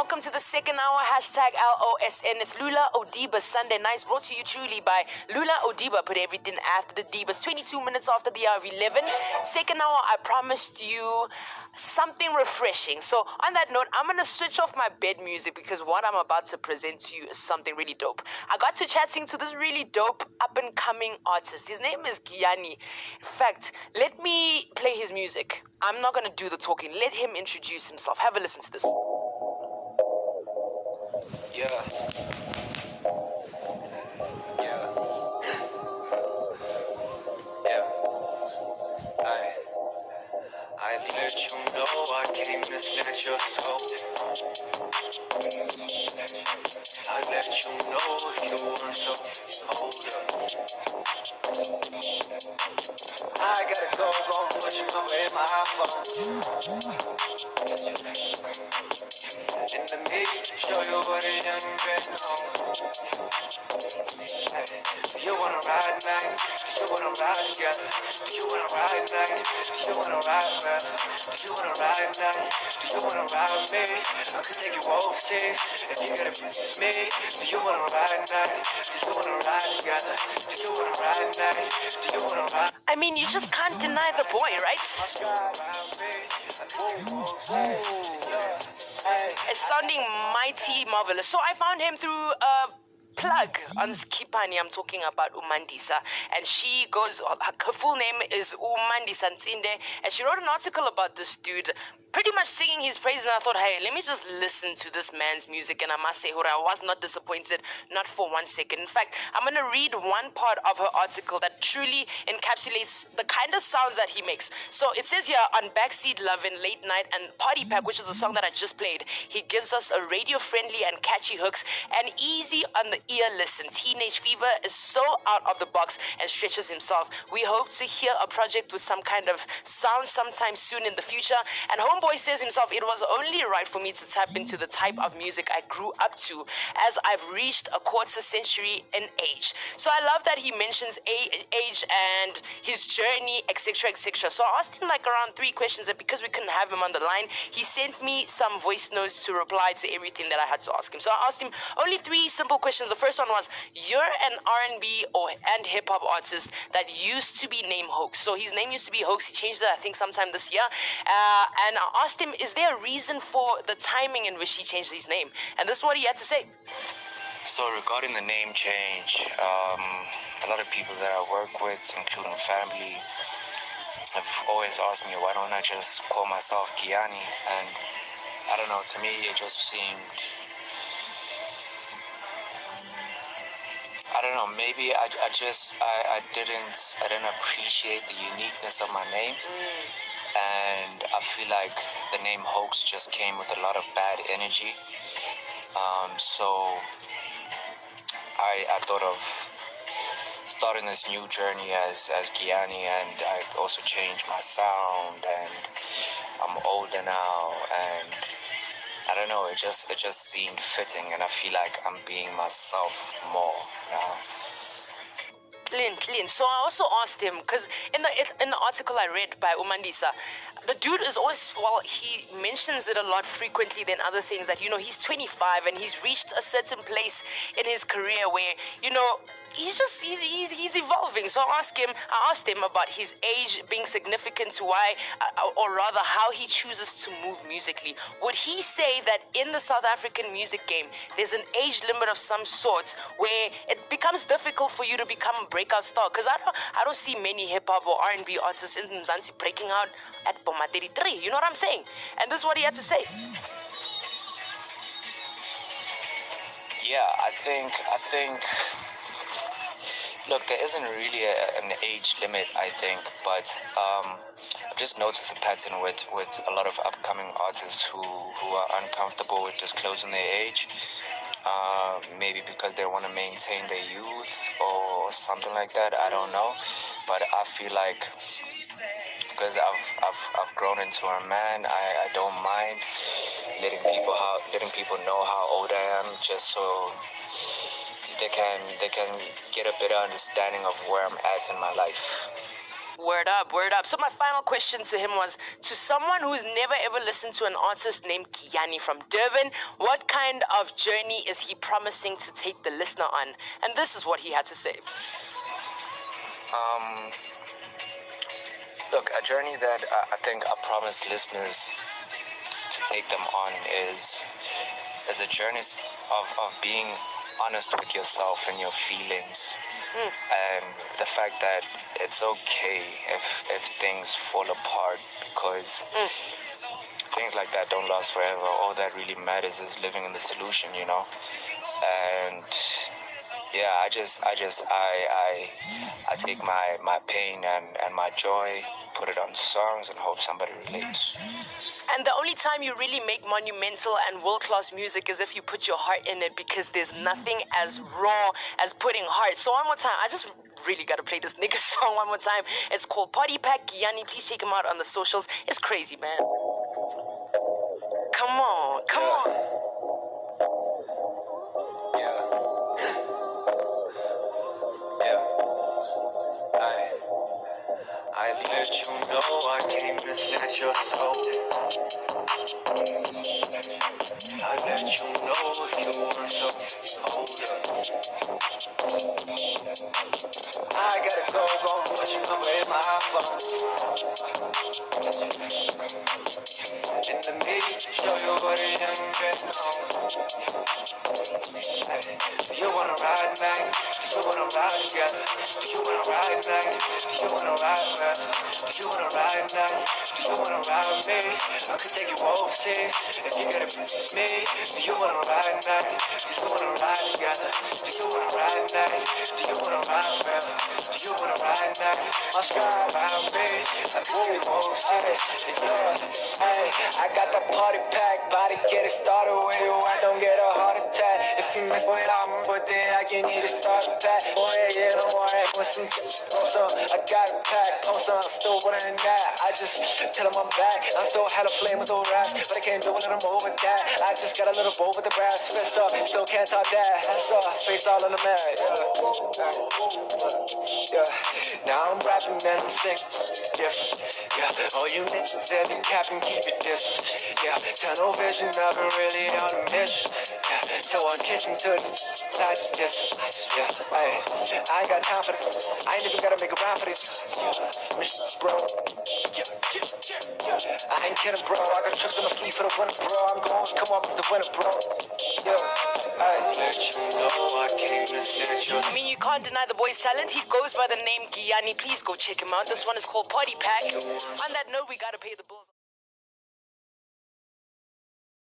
welcome to the second hour, hashtag LOSN. It's Lula Odiba Sunday Nights, brought to you truly by Lula Odiba. Put everything after the Divas. 22 minutes after the hour of 11. Second hour, I promised you something refreshing. So on that note, I'm going to switch off my bed music because what I'm about to present to you is something really dope. I got to chatting to this really dope up-and-coming artist. His name is Giyani. In fact, let me play his music. I'm not going to do the talking. Let him introduce himself. Have a listen to this. Yeah. Yeah. Yeah. I let you know I came to snatch your soul. I let you know if you want so. Hold up. I gotta go put your number in my phone. And let me show you what it done been on. Do you wanna ride night? Do you wanna ride together? Do you wanna ride night? Do you wanna ride forever? Do you wanna ride night? Do you wanna ride with me? I could take you overseas if you gotta be me. Do you wanna ride night? Do you wanna ride together? Do you wanna ride night? Do you wanna ride? I mean, you just can't deny the boy, right? It's sounding mighty marvelous. So I found him through a plug on Skipani. I'm talking about Umandisa, and she goes, her full name is Umandisa Ntsinde, and she wrote an article about this dude, pretty much singing his praises. And I thought, hey, let me just listen to this man's music. And I must say, I was not disappointed, not for 1 second. In fact, I'm going to read one part of her article that truly encapsulates the kind of sounds that he makes. So it says here, on Backseat Lovin', Late Night, and Party Pack, which is the song that I just played, he gives us a radio-friendly and catchy hooks and easy on the ear listen. Teenage Fever is so out of the box and stretches himself. We hope to hear a project with some kind of sound sometime soon in the future. And Homeboy says himself, it was only right for me to tap into the type of music I grew up to as I've reached a quarter century in age. So I love that he mentions age and his journey, etc., etc. So I asked him like around 3 questions, and because we couldn't have him on the line, he sent me some voice notes to reply to everything that I had to ask him. So I asked him only 3 simple questions. The first one was, you're an R&B and hip-hop artist that used to be named Hoax. So his name used to be Hoax. He changed it, I think, sometime this year. And I asked him, is there a reason for the timing in which he changed his name? And this is what he had to say. So regarding the name change, a lot of people that I work with, including family, have always asked me, why don't I just call myself Giyani? And I don't know, to me it just seemed, I don't know, maybe I didn't appreciate the uniqueness of my name. And I feel like the name Hoax just came with a lot of bad energy. So I thought of starting this new journey as Giyani, and I also changed my sound, and I'm older now, and I don't know, it just seemed fitting, and I feel like I'm being myself more now. Clean. So I also asked him, because in the article I read by Umandisa, the dude is always, well, he mentions it a lot frequently than other things, that, he's 25 and he's reached a certain place in his career where, he's evolving. So I asked him about his age being significant to why, or rather how he chooses to move musically. Would he say that in the South African music game, there's an age limit of some sort where it becomes difficult for you to become a breakout star? Because I don't see many hip-hop or R&B artists in Mzansi breaking out at Boma 33, you know what I'm saying? And this is what he had to say. Yeah, I think look, there isn't really an age limit, I think, but I've just noticed a pattern with a lot of upcoming artists who are uncomfortable with disclosing their age, maybe because they want to maintain their youth or something like that, I don't know, but I feel like because I've grown into a man, I don't mind letting people know how old I am, just so they can get a better understanding of where I'm at in my life. Word up, word up. So my final question to him was, to someone who's never ever listened to an artist named Giyani from Durban, what kind of journey is he promising to take the listener on? And this is what he had to say. Look, a journey that I think I promise listeners to take them on is a journey of being honest with yourself and your feelings. And the fact that it's okay if things fall apart, because things like that don't last forever. All that really matters is living in the solution, you know. And yeah, I take my pain and my joy, put it on songs, and hope somebody relates. And the only time you really make monumental and world-class music is if you put your heart in it, because there's nothing as raw as putting heart. So one more time, I just really gotta play this nigga song one more time. It's called Party Pack Giyani. Please check him out on the socials. It's crazy, man. Come on, come on. I let you know I came to snatch your soul. I let you know if you were so hold up. I gotta go, put your number in my phone. In the meet, show you what I am getting on. Do you wanna ride night? Do you wanna ride together? Do you wanna ride night? Do you wanna ride forever? Do you wanna ride night? Do you wanna ride with me? I could take you overseas if you gotta be with me. Do you wanna ride night? Do you wanna ride together? Do you wanna ride night? Do you wanna ride forever? Do you wanna ride night? My sky around me. I could take you overseas if you hey, I got the party pack, body get it started with you. I don't get a heart attack. If you miss what I'm with it, like you need to start back. Oh yeah, don't worry, with some so I got it packed. I'm still winning that. I just tell them I'm back. I'm still hella flame with the raps, but I can't do a little more with that. I just got a little bowl with the brass fist up. Still can't talk that. That's face all on the mat. Yeah. Now I'm rapping and I'm singing. It's different. Yeah. All you niggas that be capping, keep it distance. Yeah. Tunnel vision, I've been really on a mission. Yeah. So I'm kissing to the I just diss. Yeah. Hey. I ain't got time for this. I ain't even gotta make a rhyme for this. Yeah. Bro. I ain't kidding, bro. I got tricks on the fleet for the winter, bro. I'm going to come up as the winner, bro. Yeah. I let you know I came to snatch your. I mean, you can't deny the boy's talent. He goes by the name Giyani. Please go check him out. This one is called Party Pack. On that note, we gotta pay the bills.